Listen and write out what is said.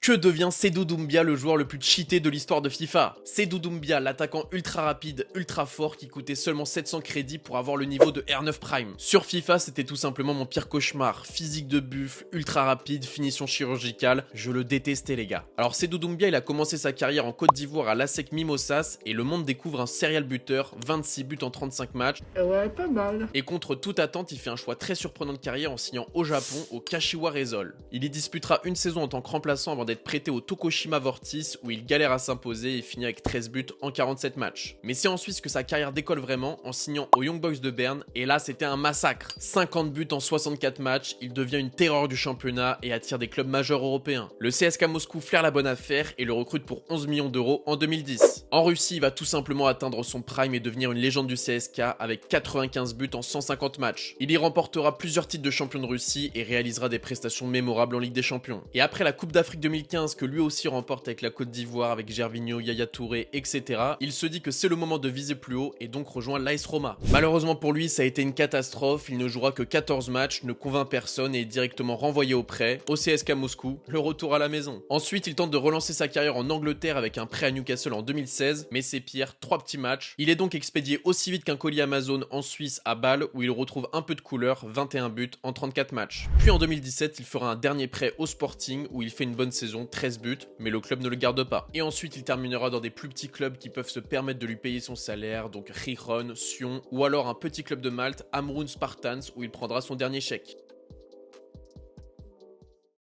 Que devient Seydou Doumbia, le joueur le plus cheaté de l'histoire de FIFA? Seydou Doumbia, l'attaquant ultra rapide, ultra fort qui coûtait seulement 700 crédits pour avoir le niveau de R9 Prime. Sur FIFA, c'était tout simplement mon pire cauchemar. Physique de buffle, ultra rapide, finition chirurgicale, je le détestais les gars. Alors Seydou Doumbia, il a commencé sa carrière en Côte d'Ivoire à l'ASEC Mimosas et le monde découvre un serial buteur, 26 buts en 35 matchs. Ouais, pas mal. Et contre toute attente, il fait un choix très surprenant de carrière en signant au Japon, au Kashiwa Reysol. Il y disputera une saison en tant que remplaçant avant d'être prêté au Tokushima Vortis où il galère à s'imposer et finit avec 13 buts en 47 matchs. Mais c'est ensuite que sa carrière décolle vraiment en signant aux Young Boys de Berne et là c'était un massacre. 50 buts en 64 matchs, il devient une terreur du championnat et attire des clubs majeurs européens. Le CSKA Moscou flaire la bonne affaire et le recrute pour 11 millions d'euros en 2010. En Russie, il va tout simplement atteindre son prime et devenir une légende du CSKA avec 95 buts en 150 matchs. Il y remportera plusieurs titres de champion de Russie et réalisera des prestations mémorables en Ligue des Champions. Et après la Coupe d'Afrique 2015 que lui aussi remporte avec la Côte d'Ivoire, avec Gervinho, Yaya Touré, etc., il se dit que c'est le moment de viser plus haut et donc rejoint l'AS Roma. Malheureusement pour lui, ça a été une catastrophe, il ne jouera que 14 matchs, ne convainc personne et est directement renvoyé au prêt, au CSKA Moscou, le retour à la maison. Ensuite, il tente de relancer sa carrière en Angleterre avec un prêt à Newcastle en 2016, mais c'est pire, 3 petits matchs. Il est donc expédié aussi vite qu'un colis Amazon en Suisse à Bâle où il retrouve un peu de couleur, 21 buts en 34 matchs. Puis en 2017, il fera un dernier prêt au Sporting où il fait une bonne saison, 13 buts, mais le club ne le garde pas. Et ensuite, il terminera dans des plus petits clubs qui peuvent se permettre de lui payer son salaire, donc Gijón, Sion, ou alors un petit club de Malte, Amroun Spartans, où il prendra son dernier chèque.